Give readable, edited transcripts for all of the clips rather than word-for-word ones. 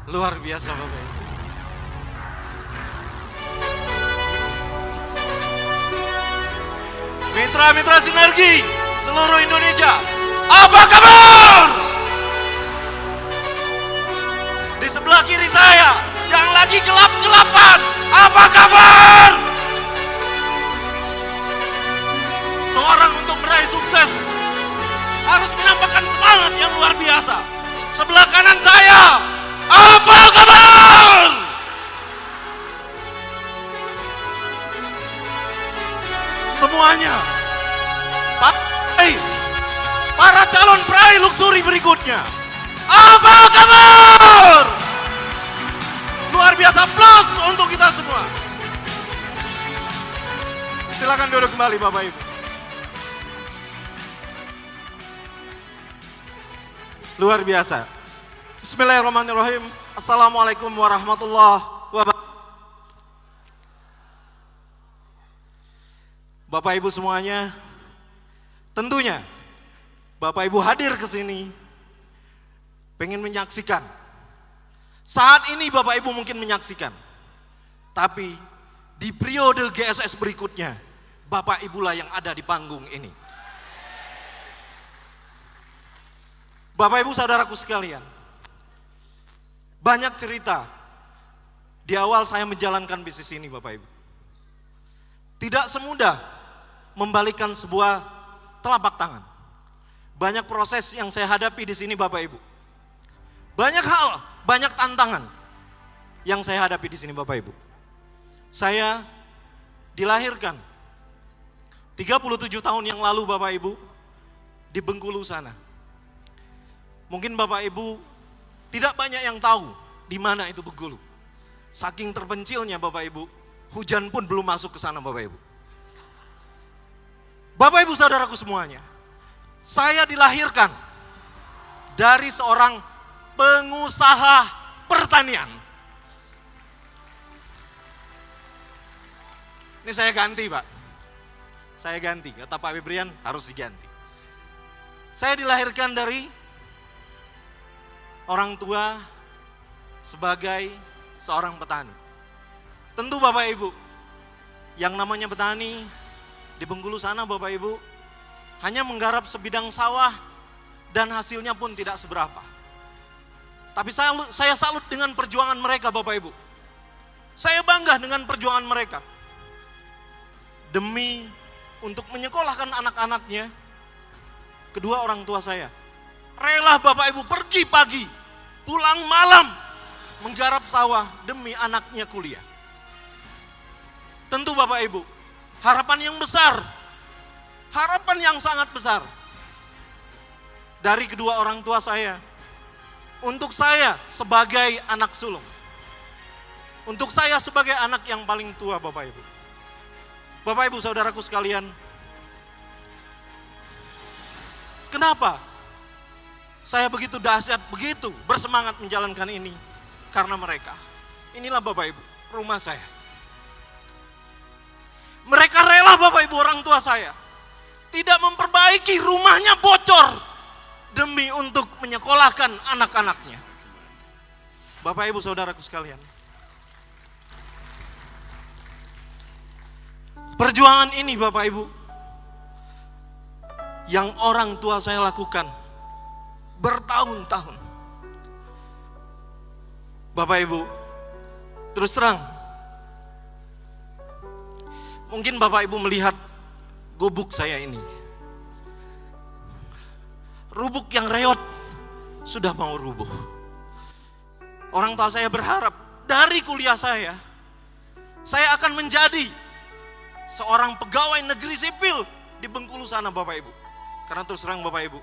Luar biasa Bapak Ibu. Mitra-mitra sinergi seluruh Indonesia, apa kabar? Di sebelah kiri saya yang lagi gelap-gelapan, apa kabar? Seorang untuk meraih sukses harus menampakkan semangat yang luar biasa. Sebelah kanan saya, apa kabar? Semuanya, para calon peraih luxury berikutnya, apa kabar? Luar biasa, plus untuk kita semua. Silakan duduk kembali Bapak Ibu. Luar biasa. Bismillahirrahmanirrahim. Assalamualaikum warahmatullahi wabarakatuh. Bapak Ibu semuanya, tentunya Bapak Ibu hadir ke sini pengen menyaksikan. Saat ini Bapak Ibu mungkin menyaksikan, tapi di periode GSS berikutnya Bapak Ibulah yang ada di panggung ini. Bapak Ibu saudaraku sekalian, banyak cerita di awal saya menjalankan bisnis ini Bapak Ibu. Tidak semudah membalikan sebuah telapak tangan. Banyak proses yang saya hadapi di sini Bapak Ibu. Banyak hal, banyak tantangan yang saya hadapi di sini Bapak Ibu. Saya dilahirkan 37 tahun yang lalu Bapak Ibu di Bengkulu sana. Mungkin Bapak Ibu tidak banyak yang tahu di mana itu Bengkulu. Saking terpencilnya Bapak Ibu, hujan pun belum masuk ke sana Bapak Ibu. Bapak Ibu saudaraku semuanya, saya dilahirkan dari seorang pengusaha pertanian. Ini saya ganti Pak, saya ganti, kata Pak Febrian harus diganti. Saya dilahirkan dari orang tua sebagai seorang petani. Tentu Bapak Ibu, yang namanya petani di Bengkulu sana Bapak Ibu hanya menggarap sebidang sawah dan hasilnya pun tidak seberapa. Tapi saya salut dengan perjuangan mereka Bapak Ibu. Saya bangga dengan perjuangan mereka. Demi untuk menyekolahkan anak-anaknya, kedua orang tua saya rela Bapak Ibu pergi pagi, pulang malam menggarap sawah demi anaknya kuliah. Tentu Bapak Ibu, harapan yang besar, harapan yang sangat besar dari kedua orang tua saya untuk saya sebagai anak sulung, untuk saya sebagai anak yang paling tua Bapak Ibu. Bapak Ibu saudaraku sekalian, kenapa saya begitu dahsyat, begitu bersemangat menjalankan ini? Karena mereka. Inilah Bapak Ibu, rumah saya. Mereka rela Bapak Ibu orang tua saya tidak memperbaiki rumahnya bocor demi untuk menyekolahkan anak-anaknya. Bapak Ibu saudaraku sekalian, perjuangan ini Bapak Ibu yang orang tua saya lakukan bertahun-tahun. Bapak Ibu, terus terang, mungkin Bapak Ibu melihat gubuk saya ini. Rubuk yang reot sudah mau rubuh. Orang tua saya berharap dari kuliah saya akan menjadi seorang pegawai negeri sipil di Bengkulu sana Bapak Ibu. Karena terus terang Bapak Ibu,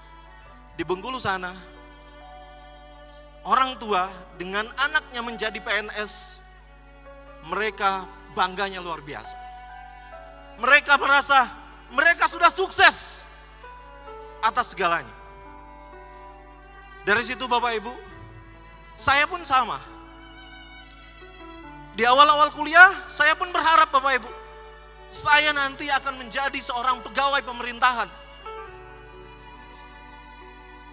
di Bengkulu sana orang tua dengan anaknya menjadi PNS, mereka bangganya luar biasa. Mereka merasa mereka sudah sukses atas segalanya. Dari situ Bapak Ibu, saya pun sama. Di awal-awal kuliah, saya pun berharap Bapak Ibu, saya nanti akan menjadi seorang pegawai pemerintahan.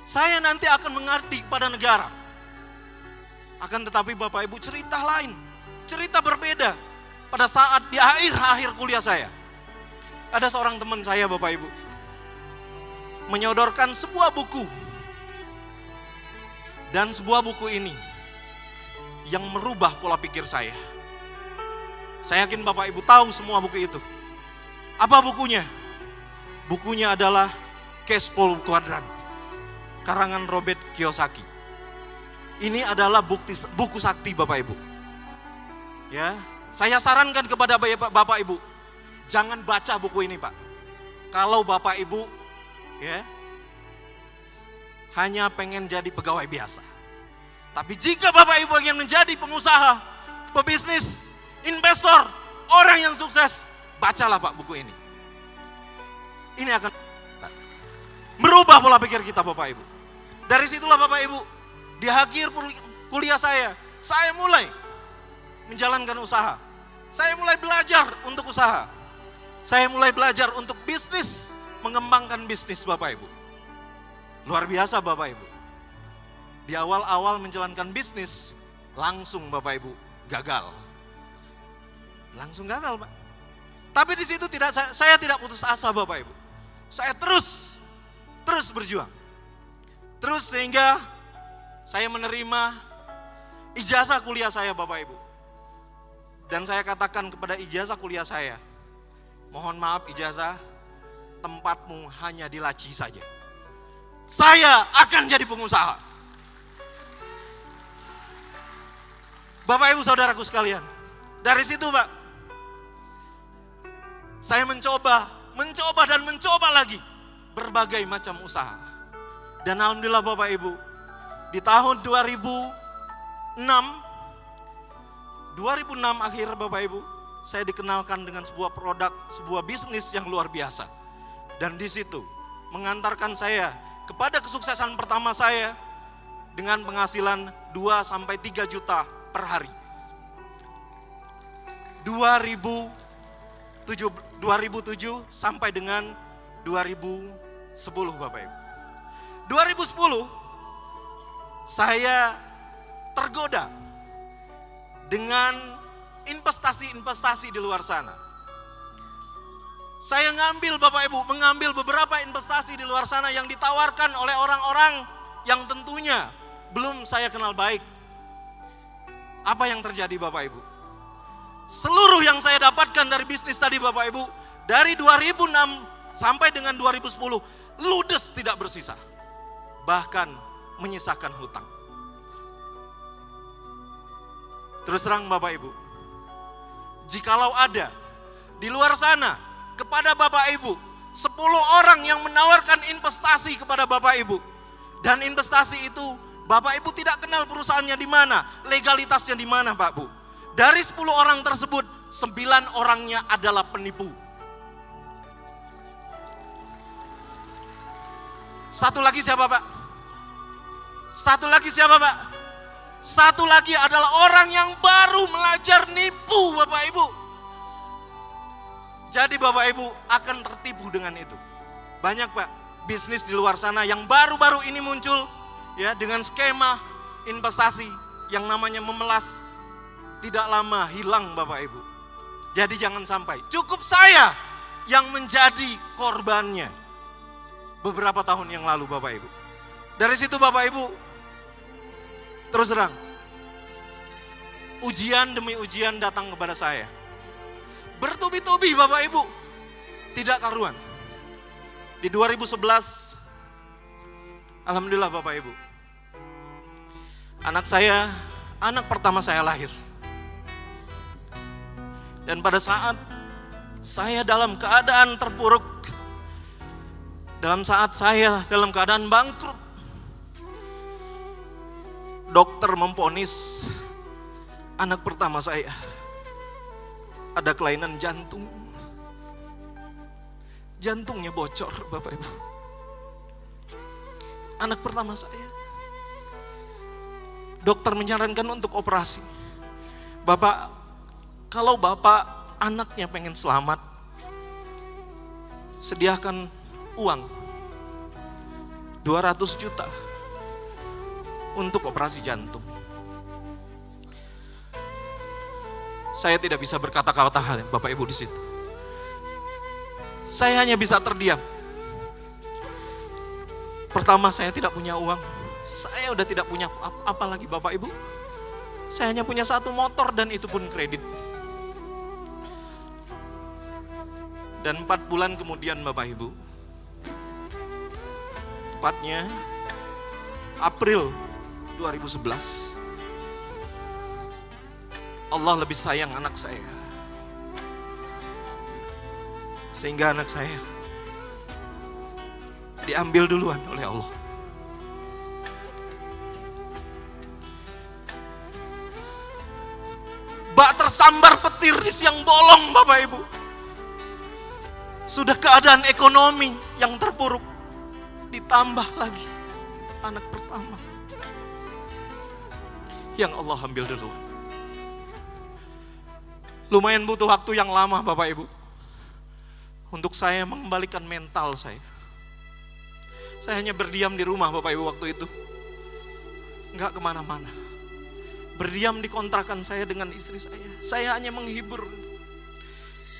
Saya nanti akan mengabdi kepada negara. Akan tetapi Bapak Ibu, cerita lain, cerita berbeda pada saat di akhir kuliah saya. Ada seorang teman saya Bapak Ibu, menyodorkan sebuah buku. Dan sebuah buku ini yang merubah pola pikir saya. Saya yakin Bapak Ibu tahu semua buku itu. Apa bukunya? Bukunya adalah Cash Flow Quadrant, karangan Robert Kiyosaki. Ini adalah buku sakti Bapak Ibu. Ya, saya sarankan kepada Bapak Ibu, jangan baca buku ini Pak. Kalau Bapak Ibu ya hanya pengen jadi pegawai biasa. Tapi jika Bapak Ibu ingin menjadi pengusaha, pebisnis, investor, orang yang sukses, bacalah Pak buku ini. Ini akan merubah pola pikir kita Bapak Ibu. Dari situlah Bapak Ibu, di akhir kuliah saya mulai menjalankan usaha. Saya mulai belajar untuk usaha. Saya mulai belajar untuk bisnis, mengembangkan bisnis Bapak Ibu. Luar biasa Bapak Ibu. Di awal-awal menjalankan bisnis, langsung Bapak Ibu gagal. Langsung gagal Pak. Tapi di situ saya tidak putus asa Bapak Ibu. Saya terus berjuang. Terus sehingga saya menerima ijazah kuliah saya Bapak Ibu. Dan saya katakan kepada ijazah kuliah saya, mohon maaf ijazah, tempatmu hanya di laci saja. Saya akan jadi pengusaha. Bapak Ibu saudaraku sekalian, dari situ Pak, saya mencoba lagi berbagai macam usaha. Dan alhamdulillah Bapak Ibu, di tahun 2006 akhir Bapak Ibu, saya dikenalkan dengan sebuah produk, sebuah bisnis yang luar biasa. Dan di situ mengantarkan saya kepada kesuksesan pertama saya dengan penghasilan 2-3 juta per hari. 2007 sampai dengan 2010 Bapak Ibu. 2010 saya tergoda dengan investasi-investasi di luar sana. Saya mengambil beberapa investasi di luar sana yang ditawarkan oleh orang-orang yang tentunya belum saya kenal baik. Apa yang terjadi Bapak Ibu? Seluruh yang saya dapatkan dari bisnis tadi Bapak Ibu, dari 2006 sampai dengan 2010, ludes tidak bersisa. Bahkan menyisakan hutang. Terus terang Bapak Ibu, jikalau ada di luar sana kepada Bapak Ibu 10 orang yang menawarkan investasi kepada Bapak Ibu, dan investasi itu Bapak Ibu tidak kenal perusahaannya di mana, legalitasnya di mana Pak Bu. Dari 10 orang tersebut, 9 orangnya adalah penipu. Satu lagi siapa Pak? Satu lagi adalah orang yang baru belajar nipu Bapak Ibu. Jadi Bapak Ibu akan tertipu dengan itu. Banyak Pak bisnis di luar sana yang baru-baru ini muncul ya, dengan skema investasi yang namanya memelas, tidak lama hilang Bapak Ibu. Jadi jangan sampai cukup saya yang menjadi korbannya beberapa tahun yang lalu Bapak Ibu. Dari situ Bapak Ibu, terus terang, ujian demi ujian datang kepada saya. Bertubi-tubi Bapak Ibu, tidak karuan. Di 2011, alhamdulillah Bapak Ibu, anak pertama saya lahir. Dan pada saat saya dalam keadaan terpuruk, dalam saat saya dalam keadaan bangkrut, dokter memvonis anak pertama saya ada kelainan jantung. Jantungnya bocor Bapak Ibu. Anak pertama saya. Dokter menyarankan untuk operasi. Bapak, kalau Bapak anaknya pengen selamat, sediakan uang 200 juta untuk operasi jantung. Saya tidak bisa berkata-kata Bapak Ibu di situ. Saya hanya bisa terdiam. Pertama, saya tidak punya uang. Saya udah tidak punya apa lagi Bapak Ibu. Saya hanya punya 1 motor dan itu pun kredit. Dan 4 bulan kemudian Bapak Ibu, tepatnya April 2011, Allah lebih sayang anak saya. Sehingga anak saya diambil duluan oleh Allah. Bak tersambar petir di siang bolong Bapak Ibu. Sudah keadaan ekonomi yang terpuruk, ditambah lagi anak pertama yang Allah ambil duluan. Lumayan butuh waktu yang lama Bapak Ibu untuk saya mengembalikan mental saya. Saya hanya berdiam di rumah Bapak Ibu waktu itu, nggak kemana-mana. Berdiam di kontrakan saya dengan istri saya. Saya hanya menghibur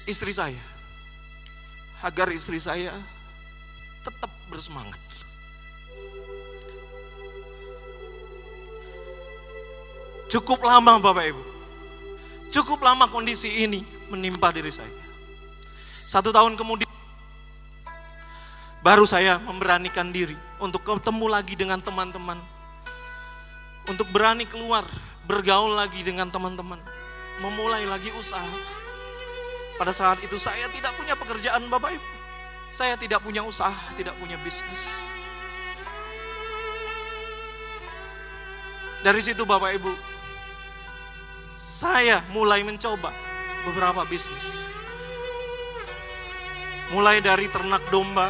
istri saya agar istri saya tetap bersemangat. Cukup lama Bapak Ibu, cukup lama kondisi ini menimpa diri saya. 1 tahun kemudian baru saya memberanikan diri untuk ketemu lagi dengan teman-teman, untuk berani keluar, bergaul lagi dengan teman-teman, memulai lagi usaha. Pada saat itu saya tidak punya pekerjaan Bapak Ibu. Saya tidak punya usaha, tidak punya bisnis. Dari situ Bapak Ibu, saya mulai mencoba beberapa bisnis. Mulai dari ternak domba.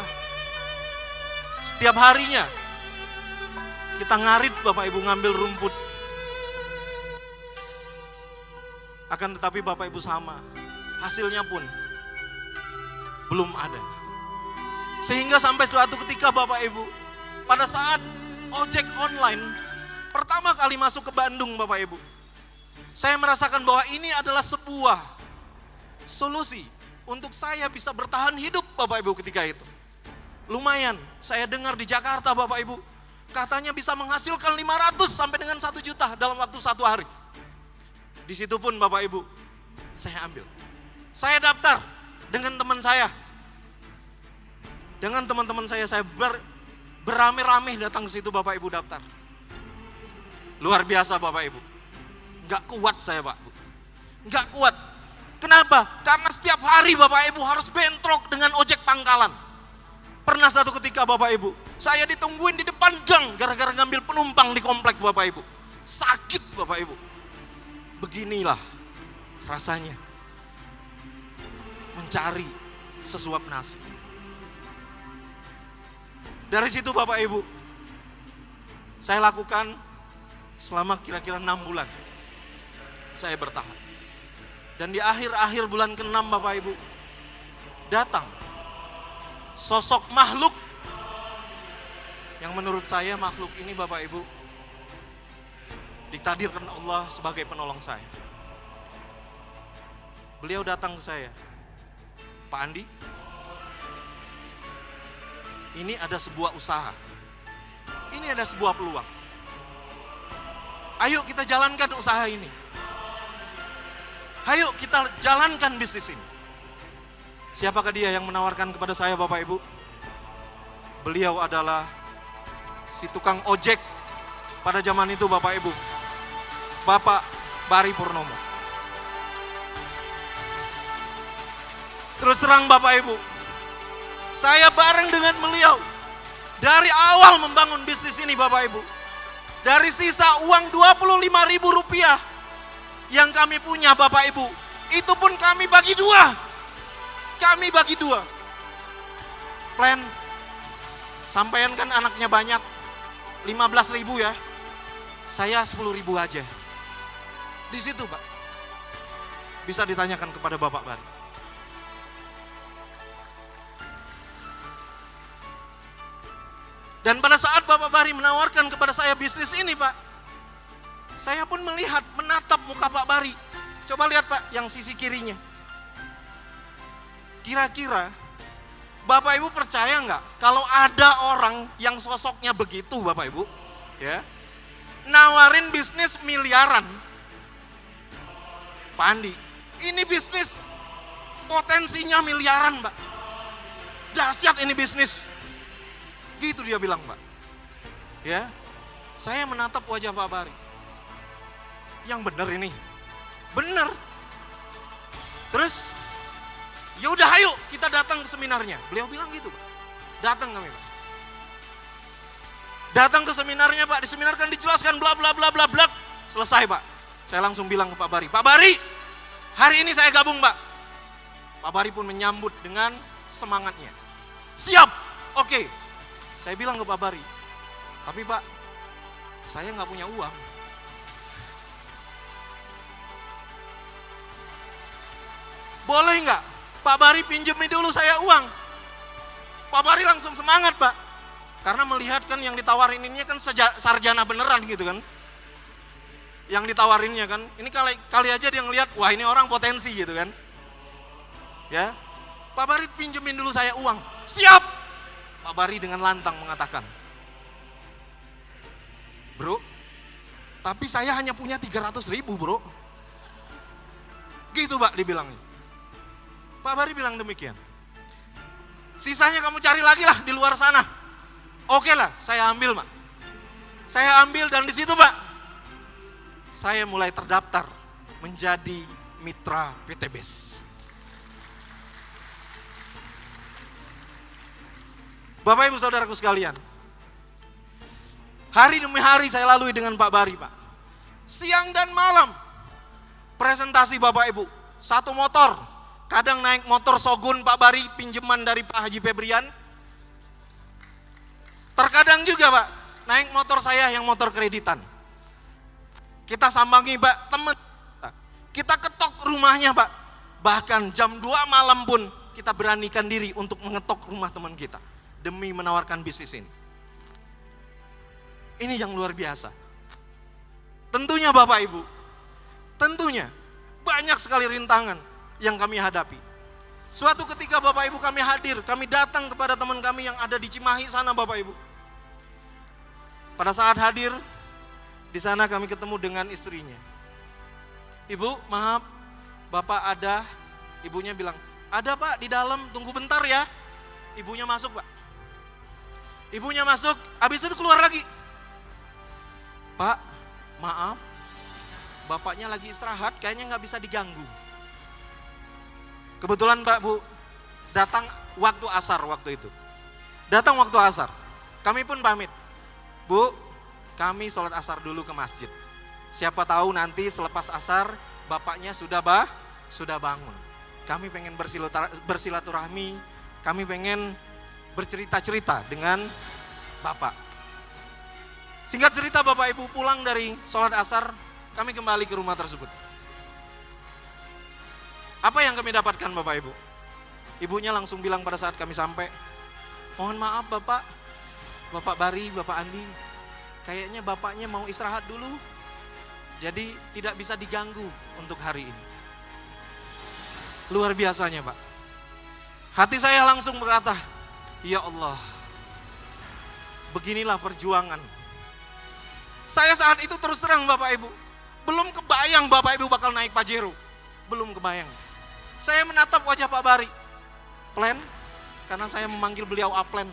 Setiap harinya kita ngarit Bapak Ibu, ngambil rumput. Akan tetapi Bapak Ibu sama, hasilnya pun belum ada. Sehingga sampai suatu ketika Bapak Ibu, pada saat ojek online pertama kali masuk ke Bandung Bapak Ibu, saya merasakan bahwa ini adalah sebuah solusi untuk saya bisa bertahan hidup Bapak Ibu ketika itu. Lumayan, saya dengar di Jakarta Bapak Ibu, katanya bisa menghasilkan 500 sampai dengan 1 juta dalam waktu 1 hari. Di situ pun Bapak Ibu, saya ambil. Saya daftar dengan teman saya. Dengan teman-teman saya berame-rame datang ke situ Bapak Ibu daftar. Luar biasa Bapak Ibu. Enggak kuat saya Pak. Enggak kuat. Kenapa? Karena setiap hari Bapak Ibu harus bentrok dengan ojek pangkalan. Pernah satu ketika Bapak Ibu, saya ditungguin di depan gang gara-gara ngambil penumpang di komplek Bapak Ibu. Sakit Bapak Ibu. Beginilah rasanya mencari sesuap nasi. Dari situ Bapak Ibu, saya lakukan selama kira-kira 6 bulan. Saya bertahan. Dan di akhir-akhir bulan ke-6 Bapak Ibu, datang sosok makhluk yang menurut saya makhluk ini Bapak Ibu ditakdirkan Allah sebagai penolong saya. Beliau datang ke saya, Pak Andi, ini ada sebuah usaha, ini ada sebuah peluang. Ayo kita jalankan usaha ini. Ayo kita jalankan bisnis ini. Siapakah dia yang menawarkan kepada saya Bapak Ibu? Beliau adalah si tukang ojek pada zaman itu Bapak Ibu, Bapak Bari Purnomo. Terus terang Bapak Ibu, saya bareng dengan beliau dari awal membangun bisnis ini Bapak Ibu. Dari sisa uang Rp25.000 yang kami punya Bapak Ibu, itu pun kami bagi 2. Kami bagi 2. Plan, sampean kan anaknya banyak, 15.000 ya. Saya 10.000 aja. Di situ Pak. Bisa ditanyakan kepada Bapak Bari. Dan pada saat Bapak Bari menawarkan kepada saya bisnis ini Pak, saya pun melihat, menatap muka Pak Bari. Coba lihat Pak, yang sisi kirinya. Kira-kira Bapak Ibu percaya nggak kalau ada orang yang sosoknya begitu Bapak Ibu, ya, nawarin bisnis miliaran. Pak Andi, ini bisnis potensinya miliaran Mbak. Dahsyat ini bisnis. Gitu dia bilang Mbak. Ya, saya menatap wajah Pak Bari. Yang benar ini, benar. Terus, ya udah ayo kita datang ke seminarnya. Beliau bilang gitu Pak. Datang kami Pak. Datang ke seminarnya Pak, di seminar kan dijelaskan bla bla bla bla bla. Selesai Pak. Saya langsung bilang ke Pak Bari, Pak Bari, hari ini saya gabung Pak. Pak Bari pun menyambut dengan semangatnya. Siap, oke. Saya bilang ke Pak Bari, tapi Pak, saya nggak punya uang. Boleh nggak Pak Bari pinjemin dulu saya uang? Pak Bari langsung semangat Pak. Karena melihat kan yang ditawarin ini kan sarjana beneran gitu kan. Yang ditawarinnya kan, ini kali aja dia ngelihat, wah ini orang potensi gitu kan. Ya, Pak Bari pinjemin dulu saya uang. Siap. Pak Bari dengan lantang mengatakan, bro, tapi saya hanya punya 300.000 bro. Gitu Pak dibilangnya. Pak Bari bilang demikian. Sisanya kamu cari lagi lah di luar sana. Oke lah, saya ambil Pak. Saya ambil dan di situ Pak, saya mulai terdaftar menjadi mitra PT BES. Bapak Ibu Saudaraku sekalian, hari demi hari saya lalui dengan Pak Bari Pak. Siang dan malam, presentasi Bapak Ibu, satu motor, kadang naik motor Shogun Pak Bari, pinjaman dari Pak Haji Febrian. Terkadang juga Pak, naik motor saya yang motor kreditan. Kita sambangi Pak, teman. Kita ketok rumahnya Pak. Bahkan jam 2 malam pun kita beranikan diri untuk mengetok rumah teman kita. Demi menawarkan bisnis ini. Ini yang luar biasa. Tentunya Bapak Ibu, tentunya banyak sekali rintangan yang kami hadapi. Suatu ketika Bapak Ibu kami hadir, kami datang kepada teman kami yang ada di Cimahi sana Bapak Ibu. Pada saat hadir, di sana kami ketemu dengan istrinya. Ibu, maaf, Bapak ada. Ibunya bilang, ada Pak di dalam, tunggu bentar ya. Ibunya masuk Pak. Ibunya masuk, habis itu keluar lagi. Pak, maaf, Bapaknya lagi istirahat, kayaknya nggak bisa diganggu. Kebetulan Pak Bu, datang waktu asar waktu itu. Datang waktu asar, kami pun pamit. Bu, kami sholat asar dulu ke masjid. Siapa tahu nanti selepas asar, Bapaknya sudah bangun. Kami pengen bersilaturahmi, kami pengen bercerita-cerita dengan Bapak. Singkat cerita Bapak Ibu pulang dari sholat asar, kami kembali ke rumah tersebut. Apa yang kami dapatkan Bapak Ibu? Ibunya langsung bilang pada saat kami sampai, mohon maaf Bapak, Bapak Bari, Bapak Andi, kayaknya Bapaknya mau istirahat dulu, jadi tidak bisa diganggu untuk hari ini. Luar biasanya Pak. Hati saya langsung berkata, ya Allah, beginilah perjuangan. Saya saat itu terus terang Bapak Ibu, belum kebayang Bapak Ibu bakal naik Pajero. Belum kebayang. Saya menatap wajah Pak Bari. Plan, karena saya memanggil beliau Aplen.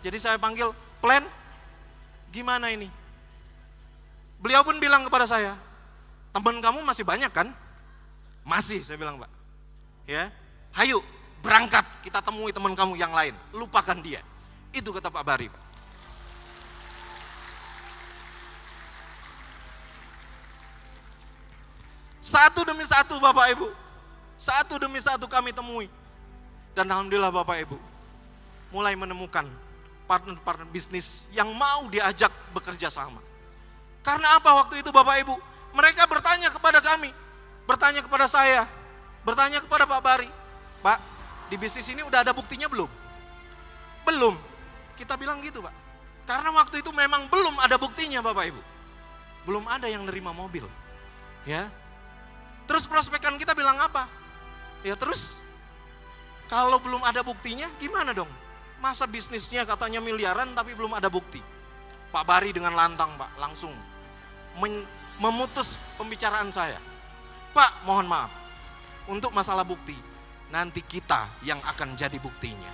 Jadi saya panggil, Plan, gimana ini? Beliau pun bilang kepada saya, teman kamu masih banyak kan? Masih, saya bilang Pak. Ya, hayu berangkat, kita temui teman kamu yang lain. Lupakan dia. Itu kata Pak Bari Pak. Satu demi satu Bapak Ibu, satu demi satu kami temui. Dan alhamdulillah Bapak Ibu, mulai menemukan partner-partner bisnis yang mau diajak bekerja sama. Karena apa waktu itu Bapak Ibu? Mereka bertanya kepada kami, bertanya kepada saya, bertanya kepada Pak Bari, Pak, di bisnis ini udah ada buktinya belum? Belum. Kita bilang gitu Pak. Karena waktu itu memang belum ada buktinya Bapak Ibu. Belum ada yang nerima mobil. Ya. Terus prospekan kita bilang apa? Ya terus, kalau belum ada buktinya gimana dong? Masa bisnisnya katanya miliaran tapi belum ada bukti? Pak Bari dengan lantang Pak, langsung memutus pembicaraan saya. Pak, mohon maaf, untuk masalah bukti, nanti kita yang akan jadi buktinya.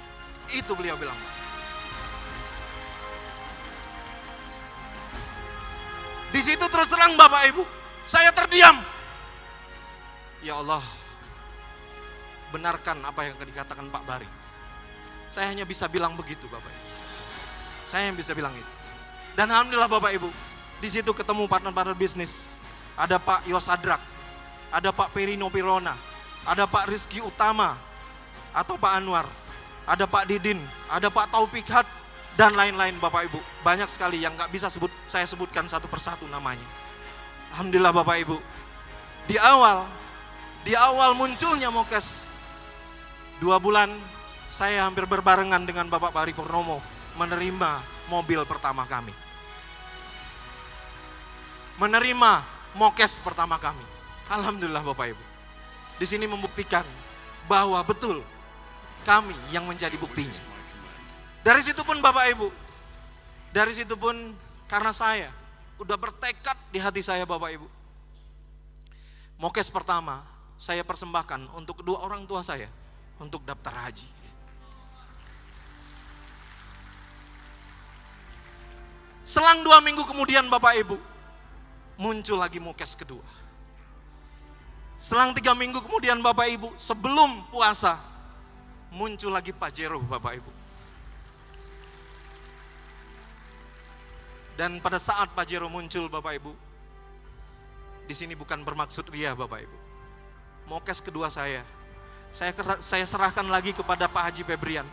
Itu beliau bilang. Di situ terus terang Bapak Ibu, saya terdiam. Ya Allah, benarkan apa yang dikatakan Pak Bari. Saya hanya bisa bilang begitu Bapak Ibu. Saya yang bisa bilang itu. Dan alhamdulillah Bapak Ibu, di situ ketemu partner-partner bisnis. Ada Pak Yosadrak, ada Pak Perino Pirona, ada Pak Rizky Utama, atau Pak Anwar, ada Pak Didin, ada Pak Taufik Had, dan lain-lain Bapak Ibu. Banyak sekali yang gak bisa saya sebutkan satu persatu namanya. Alhamdulillah Bapak Ibu, di awal munculnya Mokes, 2 bulan saya hampir berbarengan dengan Bapak Bari Purnomo menerima mobil pertama kami. Menerima Mokes pertama kami. Alhamdulillah Bapak Ibu. Di sini membuktikan bahwa betul kami yang menjadi buktinya. Dari situ pun Bapak Ibu, dari situ pun karena saya udah bertekad di hati saya Bapak Ibu. Mokes pertama saya persembahkan untuk kedua orang tua saya untuk daftar haji. Selang 2 minggu kemudian Bapak Ibu, muncul lagi Mokes kedua. Selang 3 minggu kemudian Bapak Ibu, sebelum puasa, muncul lagi Pajero Bapak Ibu. Dan pada saat Pajero muncul Bapak Ibu, di sini bukan bermaksud ria Bapak Ibu. Mokes kedua saya serahkan lagi kepada Pak Haji Febrian.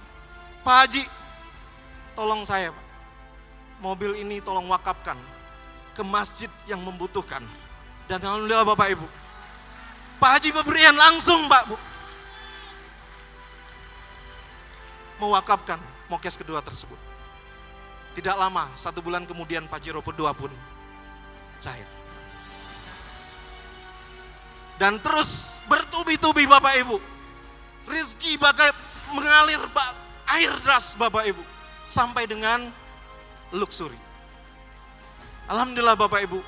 Pak Haji, tolong saya Pak, mobil ini tolong wakafkan ke masjid yang membutuhkan. Dan alhamdulillah Bapak Ibu, Pak Haji Febrian langsung Pak Bu mewakafkan Mokes kedua tersebut. Tidak lama, 1 bulan kemudian Pajero kedua pun cair. Dan terus bertubi-tubi Bapak Ibu, rezeki bagai mengalir air deras Bapak Ibu, sampai dengan luxury. Alhamdulillah Bapak Ibu,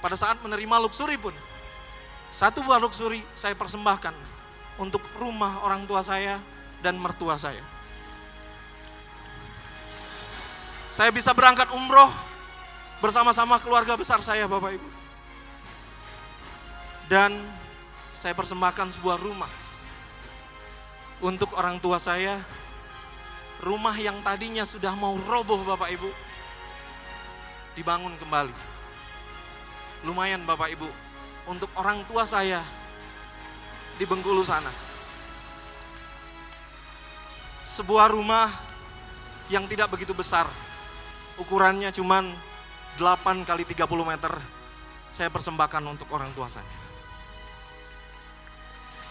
pada saat menerima luxury pun, 1 buah luxury saya persembahkan untuk rumah orang tua saya dan mertua saya. Saya bisa berangkat umroh bersama-sama keluarga besar saya Bapak Ibu. Dan saya persembahkan sebuah rumah untuk orang tua saya. Rumah yang tadinya sudah mau roboh Bapak Ibu, dibangun kembali. Lumayan Bapak Ibu, untuk orang tua saya di Bengkulu sana. Sebuah rumah yang tidak begitu besar, ukurannya cuman 8 kali 30 meter, saya persembahkan untuk orang tua saya.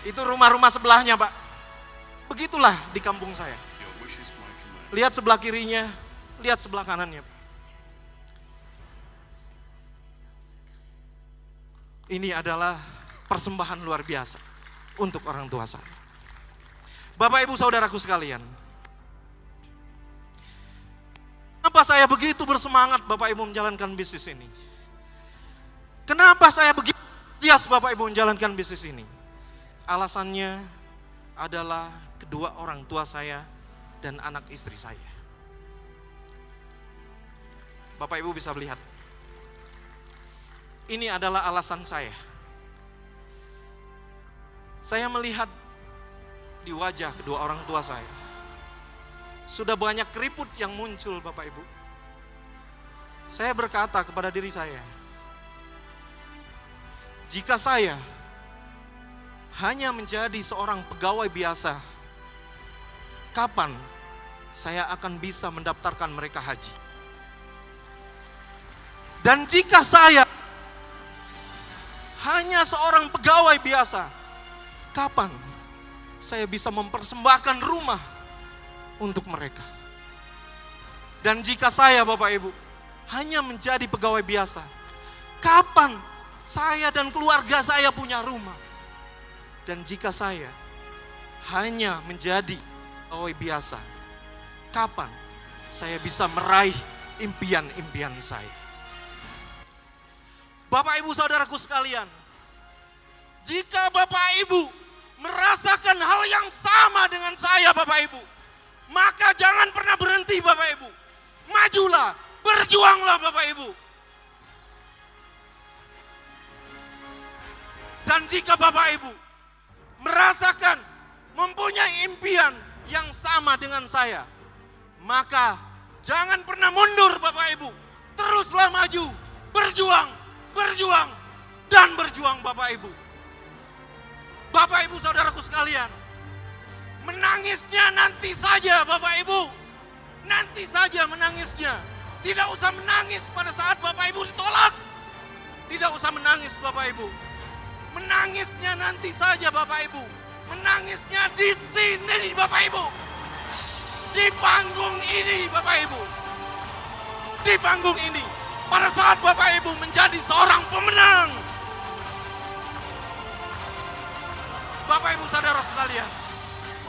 Itu rumah-rumah sebelahnya Pak. Begitulah di kampung saya. Lihat sebelah kirinya, lihat sebelah kanannya. Ini adalah persembahan luar biasa untuk orang tua saya. Bapak Ibu Saudaraku sekalian, kenapa saya begitu bersemangat Bapak Ibu menjalankan bisnis ini? Kenapa saya begitu antusias Bapak Ibu menjalankan bisnis ini? Alasannya adalah kedua orang tua saya dan anak istri saya. Bapak Ibu bisa melihat. Ini adalah alasan saya. Saya melihat di wajah kedua orang tua saya, sudah banyak keriput yang muncul Bapak Ibu. Saya berkata kepada diri saya, jika saya hanya menjadi seorang pegawai biasa, kapan saya akan bisa mendaftarkan mereka haji? Dan jika saya hanya seorang pegawai biasa, kapan saya bisa mempersembahkan rumah untuk mereka? Dan jika saya Bapak Ibu hanya menjadi pegawai biasa, kapan saya dan keluarga saya punya rumah? Dan jika saya hanya menjadi pegawai biasa, kapan saya bisa meraih impian-impian saya? Bapak Ibu Saudaraku sekalian, jika Bapak Ibu merasakan hal yang sama dengan saya Bapak Ibu, maka jangan pernah berhenti Bapak Ibu. Majulah, berjuanglah Bapak Ibu. Dan jika Bapak Ibu merasakan mempunyai impian yang sama dengan saya, maka jangan pernah mundur Bapak Ibu. Teruslah maju, berjuang, berjuang, dan berjuang Bapak Ibu. Bapak Ibu Saudaraku sekalian, menangisnya nanti saja Bapak Ibu. Nanti saja menangisnya. Tidak usah menangis pada saat Bapak Ibu ditolak. Tidak usah menangis Bapak Ibu. Menangisnya nanti saja Bapak Ibu. Menangisnya di sini Bapak Ibu. Di panggung ini Bapak Ibu. Di panggung ini. Pada saat Bapak Ibu menjadi seorang pemenang. Bapak Ibu saudara sekalian.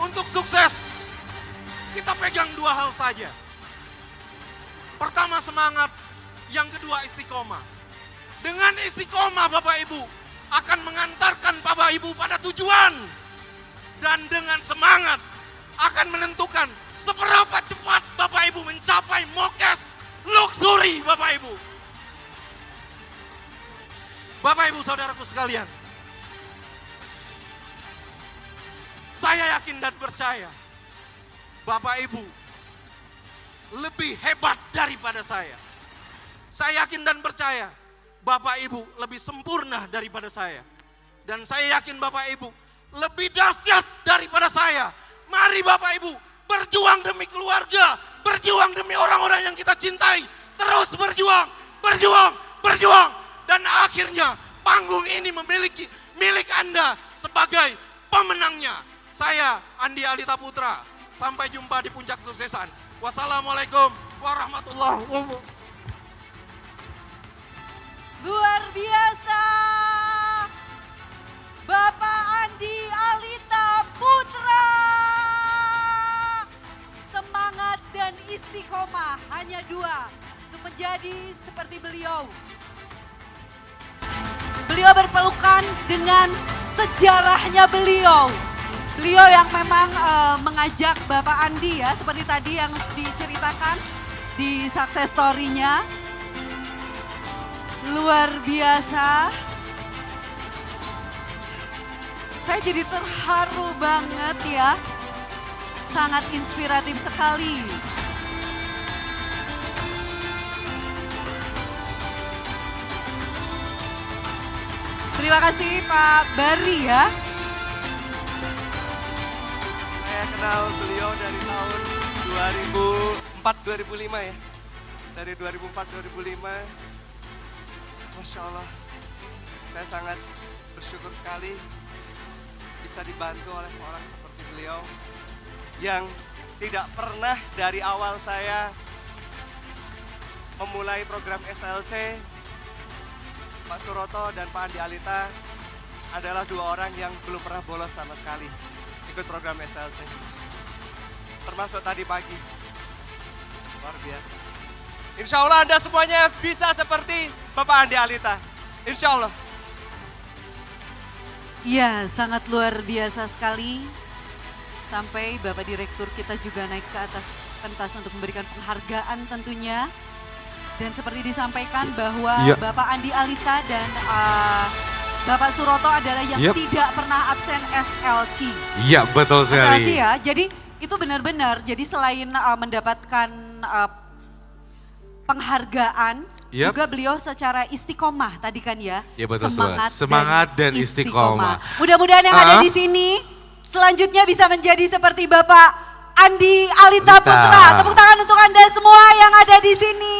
Untuk sukses, kita pegang dua hal saja. Pertama semangat, yang kedua istiqomah. Dengan istiqomah Bapak Ibu akan mengantarkan Bapak Ibu pada tujuan. Dan dengan semangat akan menentukan seberapa cepat Bapak Ibu mencapai mokes luxury Bapak Ibu. Bapak Ibu saudaraku sekalian, saya yakin dan percaya Bapak Ibu lebih hebat daripada saya. Saya yakin dan percaya Bapak Ibu lebih sempurna daripada saya. Dan saya yakin Bapak Ibu lebih dahsyat daripada saya. Mari Bapak Ibu berjuang demi keluarga, berjuang demi orang-orang yang kita cintai. Terus berjuang, berjuang, berjuang. Dan akhirnya panggung ini memiliki milik Anda sebagai pemenangnya. Saya Andi Alita Putra. Sampai jumpa di puncak kesuksesan. Wassalamualaikum warahmatullahi wabarakatuh. Luar biasa, Bapak Andi Alita Putra. Semangat dan istiqomah hanya dua untuk menjadi seperti beliau. Beliau berpelukan dengan sejarahnya beliau. Beliau yang memang mengajak Bapak Andi ya, seperti tadi yang diceritakan di success story-nya. Luar biasa. Saya jadi terharu banget ya. Sangat inspiratif sekali. Terima kasih Pak Bari ya. Saya kenal beliau dari tahun 2004-2005 ya. Dari 2004-2005. Masya Allah, saya sangat bersyukur sekali bisa dibantu oleh orang seperti beliau yang tidak pernah dari awal saya memulai program SLC, Pak Suroto dan Pak Andi Alita adalah dua orang yang belum pernah bolos sama sekali ikut program SLC. Termasuk tadi pagi. Luar biasa. Insya Allah Anda semuanya bisa seperti Bapak Andi Alita. Insya Allah. Iya, sangat luar biasa sekali. Sampai Bapak Direktur kita juga naik ke atas pentas untuk memberikan penghargaan tentunya. Dan seperti disampaikan bahwa Bapak Andi Alita dan Bapak Suroto adalah yang tidak pernah absen SLC. Iya, betul sekali. SLC ya, jadi itu benar-benar. Jadi selain mendapatkan penghargaan, juga beliau secara istiqomah tadi kan ya. Ya betul, semangat dan istiqomah. Mudah-mudahan yang ada di sini selanjutnya bisa menjadi seperti Bapak Andi Alita Putra. Tepuk tangan untuk Anda semua yang ada di sini.